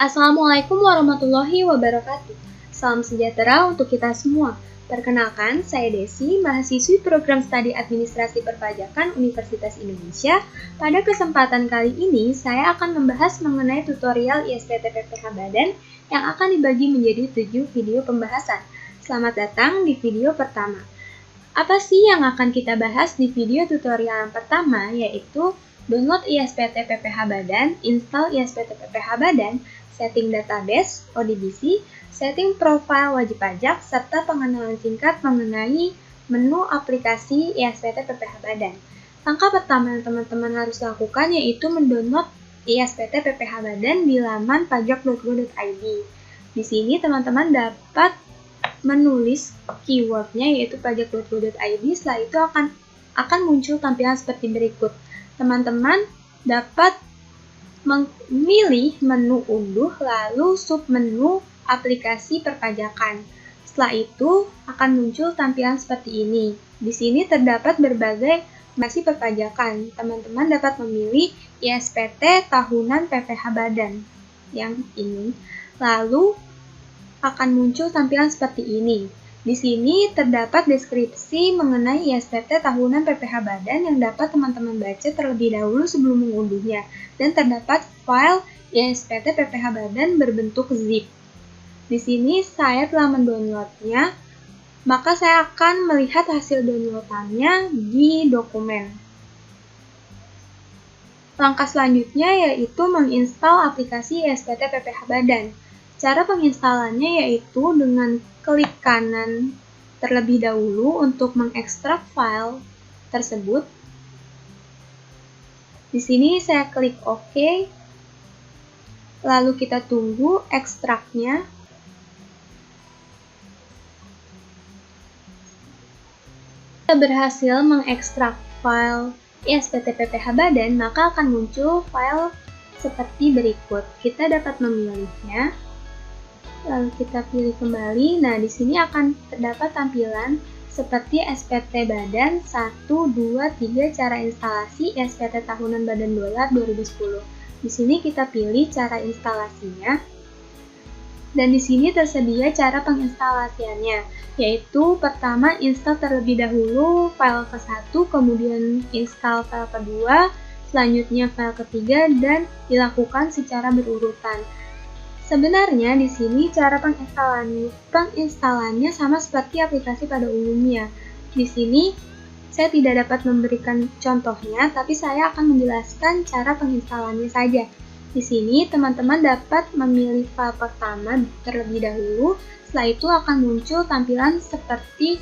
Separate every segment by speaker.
Speaker 1: Assalamualaikum warahmatullahi wabarakatuh. Salam sejahtera untuk kita semua. Perkenalkan, saya Desi, mahasiswi program studi Administrasi Perpajakan Universitas Indonesia. Pada kesempatan kali ini, saya akan membahas mengenai tutorial ISPT PPH Badan yang akan dibagi menjadi 7 video pembahasan. Selamat datang di video pertama. Apa sih yang akan kita bahas di video tutorial yang pertama, yaitu download ISPT PPH Badan, install ISPT PPH Badan, setting database, ODBC, setting profile wajib pajak, serta pengenalan singkat mengenai menu aplikasi ISPT PPH Badan. Langkah pertama yang teman-teman harus lakukan yaitu mendownload ISPT PPH Badan di laman pajak.go.id. Di sini teman-teman dapat menulis keywordnya yaitu pajak.go.id. Setelah itu akan muncul tampilan seperti berikut. Teman-teman dapat memilih menu unduh, lalu submenu aplikasi perpajakan. Setelah itu akan muncul tampilan seperti ini. Di sini terdapat berbagai aplikasi perpajakan. Teman-teman dapat memilih ISPT tahunan PPH Badan yang ini. Lalu akan muncul tampilan seperti ini. Di sini terdapat deskripsi mengenai ISPT tahunan PPH Badan yang dapat teman-teman baca terlebih dahulu sebelum mengunduhnya. Dan terdapat file ISPT PPH Badan berbentuk zip. Di sini saya telah mendownloadnya, maka saya akan melihat hasil downloadannya di dokumen. Langkah selanjutnya yaitu menginstal aplikasi ISPT PPH Badan. Cara penginstalannya yaitu dengan klik kanan terlebih dahulu untuk mengekstrak file tersebut. Di sini saya klik OK. Lalu kita tunggu ekstraknya. Kita berhasil mengekstrak file ISPT PPH Badan, maka akan muncul file seperti berikut. Kita dapat memilihnya. Lalu kita pilih kembali. Nah, di sini akan terdapat tampilan seperti SPT Badan 1, 2, 3 cara instalasi ISPT tahunan Badan Dolar 2010. Di sini kita pilih cara instalasinya. Dan di sini tersedia cara penginstalasiannya, yaitu pertama install terlebih dahulu file ke-1, kemudian install file kedua, selanjutnya file ketiga, dan dilakukan secara berurutan. Sebenarnya di sini cara penginstalannya sama seperti aplikasi pada umumnya. Di sini saya tidak dapat memberikan contohnya, tapi saya akan menjelaskan cara penginstalannya saja. Di sini teman-teman dapat memilih file pertama terlebih dahulu. Setelah itu akan muncul tampilan seperti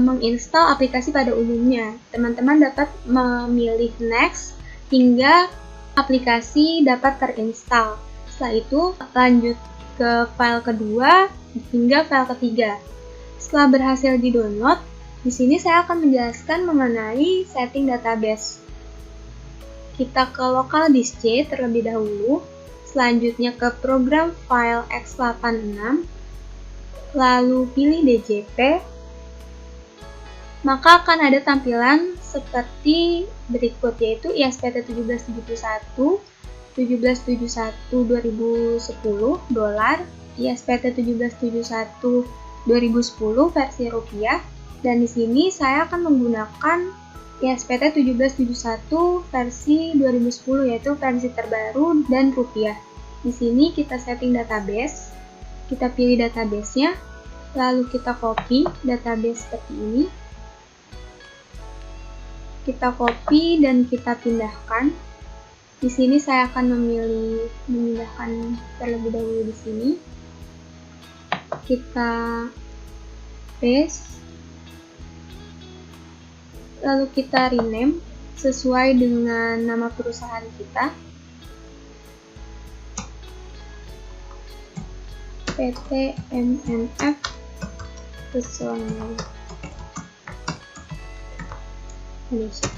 Speaker 1: menginstal aplikasi pada umumnya. Teman-teman dapat memilih next hingga aplikasi dapat terinstall. Setelah itu lanjut ke file kedua hingga file ketiga. Setelah berhasil di-download, di sini saya akan menjelaskan mengenai setting database. Kita ke local disk C terlebih dahulu, selanjutnya ke program file x86, lalu pilih DJP, maka akan ada tampilan seperti berikut, yaitu ISPT 1771, 1771 2010 dolar, ISPT 1771 2010 versi rupiah, dan di sini saya akan menggunakan ISPT 1771 versi 2010 yaitu versi terbaru dan rupiah. Di sini kita setting database, kita pilih database-nya, lalu kita copy database seperti ini. Kita copy dan kita pindahkan. Di sini saya akan memindahkan terlebih dahulu di sini. Kita paste. Lalu kita rename sesuai dengan nama perusahaan kita. PT MNF Personal Indonesia.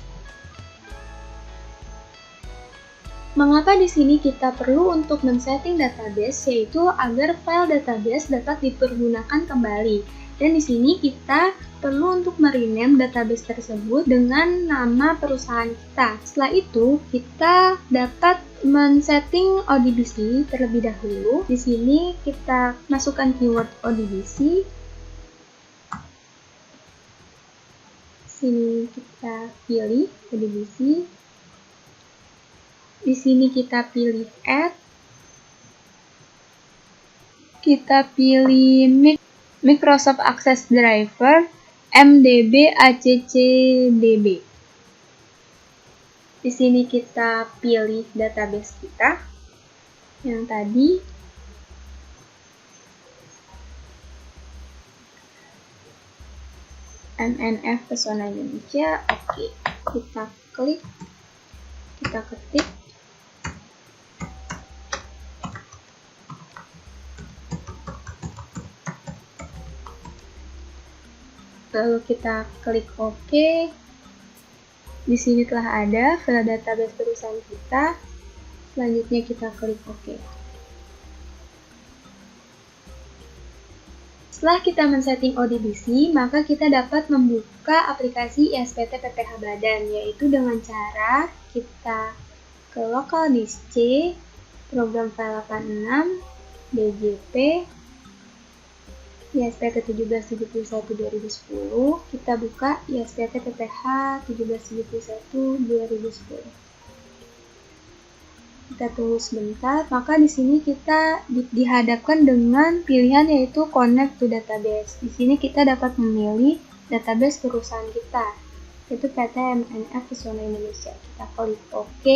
Speaker 1: Mengapa di sini kita perlu untuk men-setting database, yaitu agar file database dapat dipergunakan kembali. Dan di sini kita perlu untuk merename database tersebut dengan nama perusahaan kita. Setelah itu, kita dapat Men-setting ODBC terlebih dahulu. Di sini kita masukkan keyword ODBC. Sini kita pilih ODBC. Di sini kita pilih add. Kita pilih Microsoft Access Driver MDB ACCDB. Di sini kita pilih database kita yang tadi. MNF Pesona Indonesia. Oke, kita klik, kita ketik. Lalu kita klik OK. Di sini telah ada file database perusahaan kita. Selanjutnya kita klik OK. Setelah kita men-setting ODBC, maka kita dapat membuka aplikasi ISPT PPH Badan, yaitu dengan cara kita ke local disk C, program file 86, DJP, ISPT 1771-2010, kita buka ISPT PPH 1771-2010. Kita tunggu sebentar, maka di sini kita dihadapkan dengan pilihan yaitu Connect to Database. Di sini kita dapat memilih database perusahaan kita, yaitu PT MNF Pesona Indonesia. Kita klik OK.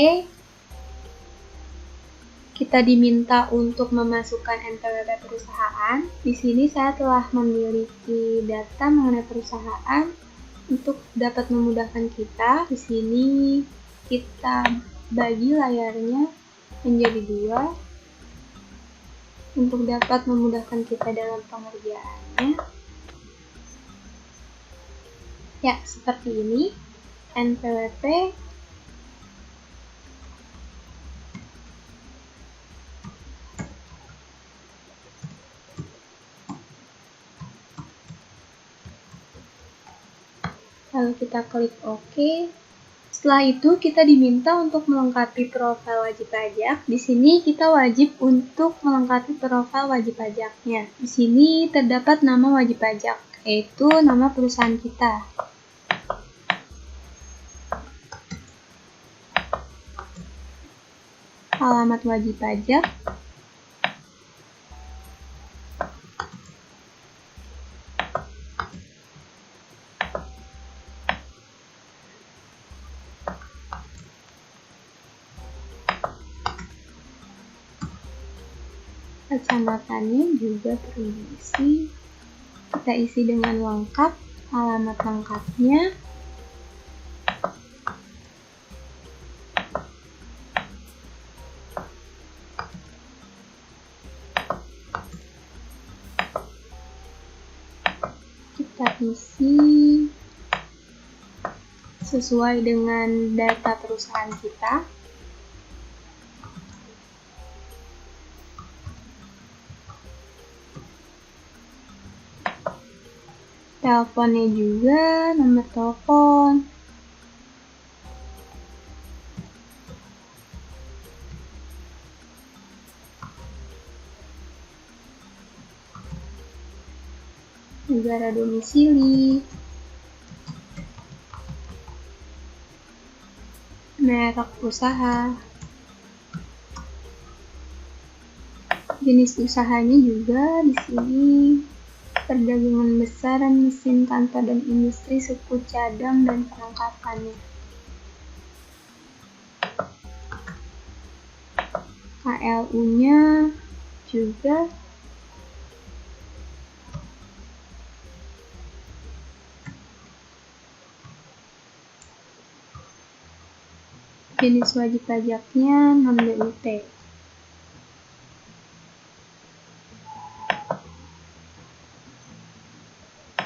Speaker 1: Kita diminta untuk memasukkan NPWP perusahaan. Di sini saya telah memiliki data mengenai perusahaan untuk dapat memudahkan kita. Di sini kita bagi layarnya menjadi 2 untuk dapat memudahkan kita dalam pengerjaannya. Ya, seperti ini NPWP. Lalu kita klik OK. Setelah itu kita diminta untuk melengkapi profil wajib pajak. Di sini kita wajib untuk melengkapi profil wajib pajaknya. Di sini terdapat nama wajib pajak, yaitu nama perusahaan kita. Alamat wajib pajak. Kecamatannya juga perlu diisi. Kita isi dengan lengkap, alamat lengkapnya. Kita isi sesuai dengan data perusahaan kita. Teleponnya juga, nomor telepon. Negara domisili. Merek usaha. Jenis usahanya juga di sini. Perdagangan besar, mesin, kantor, dan industri, suku cadang, dan perlengkapannya. KLU-nya juga. Jenis wajib pajaknya non-BUT.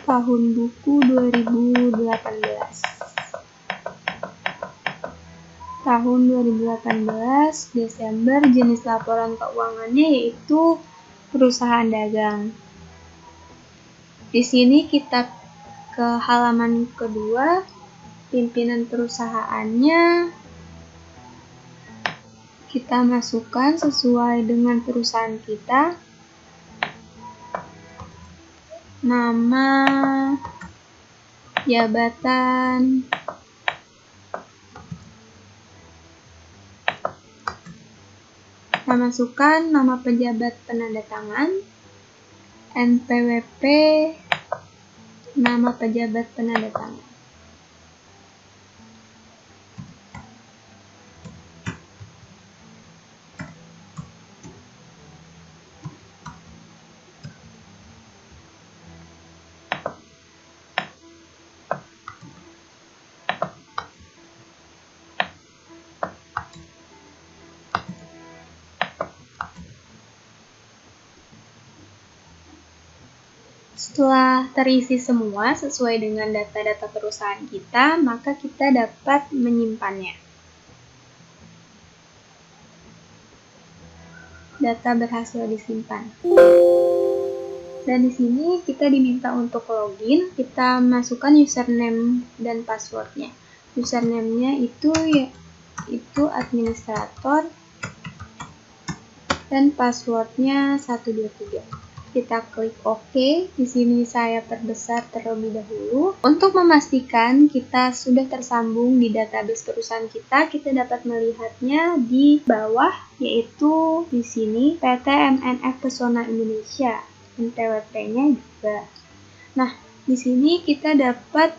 Speaker 1: Tahun buku 2018. Tahun 2018 Desember, jenis laporan keuangannya yaitu perusahaan dagang. Di sini kita ke halaman kedua, pimpinan perusahaannya. Kita masukkan sesuai dengan perusahaan kita, nama, jabatan, kita masukkan nama pejabat penandatangan, NPWP, nama pejabat penandatangan. Setelah terisi semua sesuai dengan data-data perusahaan kita, maka kita dapat menyimpannya. Data berhasil disimpan. Dan di sini kita diminta untuk login, kita masukkan username dan passwordnya. Username-nya itu administrator dan passwordnya 123. Kita klik OK. Di sini saya perbesar terlebih dahulu. Untuk memastikan kita sudah tersambung di database perusahaan kita dapat melihatnya di bawah, yaitu di sini PT MNF Pesona Indonesia, NPWP-nya juga. Nah, di sini kita dapat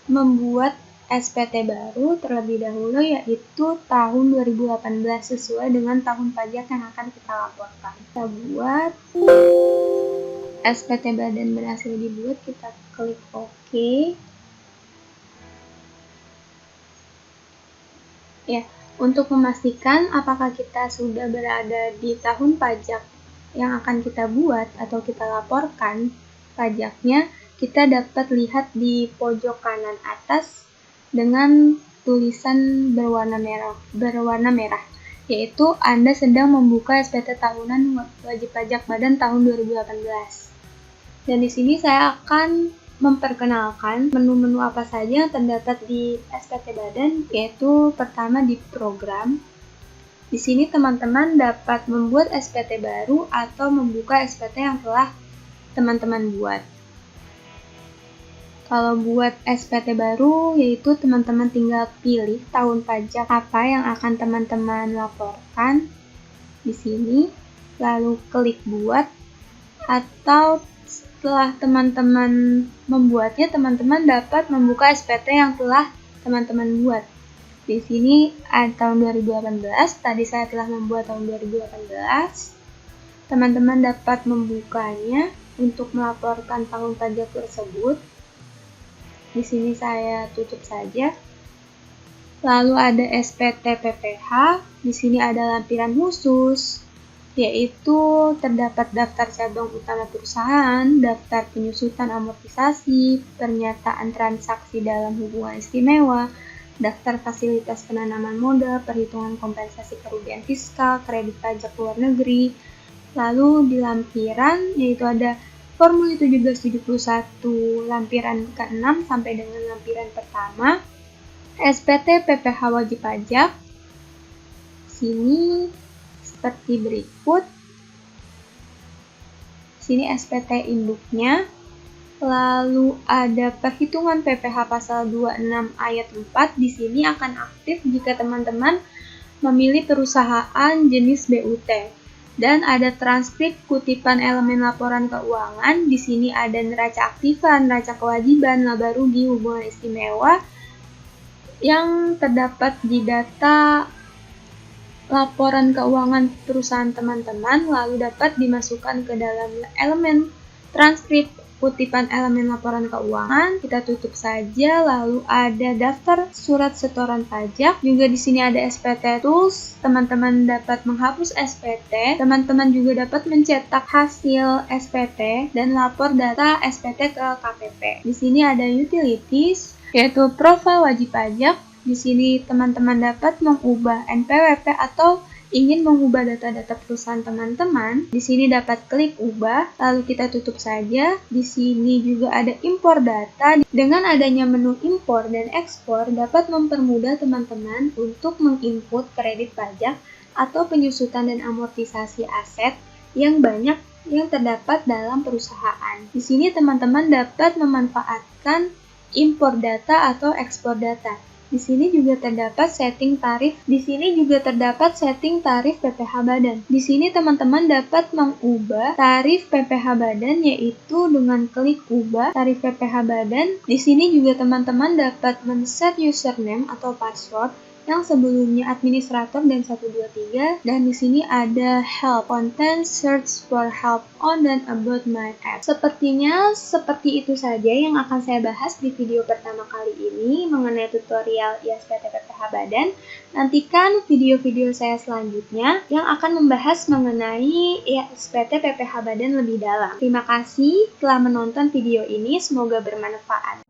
Speaker 1: membuat SPT baru terlebih dahulu, yaitu tahun 2018 sesuai dengan tahun pajak yang akan kita laporkan. Kita buat SPT badan berhasil dibuat, kita klik OK. Ya, untuk memastikan apakah kita sudah berada di tahun pajak yang akan kita buat atau kita laporkan pajaknya, kita dapat lihat di pojok kanan atas dengan tulisan berwarna merah, yaitu Anda sedang membuka SPT tahunan wajib pajak badan tahun 2018. Dan di sini saya akan memperkenalkan menu-menu apa saja yang terdapat di SPT badan, yaitu pertama di program. Di sini teman-teman dapat membuat SPT baru atau membuka SPT yang telah teman-teman buat. Kalau buat SPT baru, yaitu teman-teman tinggal pilih tahun pajak apa yang akan teman-teman laporkan di sini, lalu klik buat, atau setelah teman-teman membuatnya, teman-teman dapat membuka SPT yang telah teman-teman buat. Di sini ada tahun 2018, tadi saya telah membuat tahun 2018. Teman-teman dapat membukanya untuk melaporkan tahun pajak tersebut. Di sini saya tutup saja. Lalu ada SPT PPH. Di sini ada lampiran khusus, yaitu terdapat daftar cabang utama perusahaan, daftar penyusutan amortisasi, pernyataan transaksi dalam hubungan istimewa, daftar fasilitas penanaman modal, perhitungan kompensasi kerugian fiskal, kredit pajak luar negeri. Lalu di lampiran, yaitu ada Formulir 1771 lampiran ke-6 sampai dengan lampiran pertama, SPT PPH wajib pajak. Sini seperti berikut. Sini SPT induknya. Lalu ada perhitungan PPH pasal 26 ayat 4. Di sini akan aktif jika teman-teman memilih perusahaan jenis BUT. Dan ada transkrip kutipan elemen laporan keuangan. Di sini ada neraca aktiva, neraca kewajiban, laba rugi, hubungan istimewa yang terdapat di data laporan keuangan perusahaan teman-teman, lalu dapat dimasukkan ke dalam elemen transkrip kutipan elemen laporan keuangan. Kita tutup saja. Lalu ada daftar surat setoran pajak. Juga di sini ada SPT Tools. Teman-teman dapat menghapus SPT. Teman-teman juga dapat mencetak hasil SPT dan lapor data SPT ke KPP. Di sini ada Utilities, yaitu profil wajib pajak. Di sini teman-teman dapat mengubah NPWP atau ingin mengubah data-data perusahaan teman-teman. Di sini dapat klik ubah, lalu kita tutup saja. Di sini juga ada impor data. Dengan adanya menu impor dan ekspor dapat mempermudah teman-teman untuk menginput kredit pajak atau penyusutan dan amortisasi aset yang banyak yang terdapat dalam perusahaan. Di sini teman-teman dapat memanfaatkan impor data atau ekspor data. Di sini juga terdapat setting tarif. Di sini juga terdapat setting tarif PPh Badan. Di sini teman-teman dapat mengubah tarif PPh Badan, yaitu dengan klik ubah tarif PPh Badan. Di sini juga teman-teman dapat men-set username atau password yang sebelumnya administrator dan 123, dan di sini ada help, content, search for help on dan about my app. Sepertinya seperti itu saja yang akan saya bahas di video pertama kali ini mengenai tutorial ISPT PPh Badan. Nantikan video-video saya selanjutnya yang akan membahas mengenai ISPT PPh Badan lebih dalam. Terima kasih telah menonton video ini, semoga bermanfaat.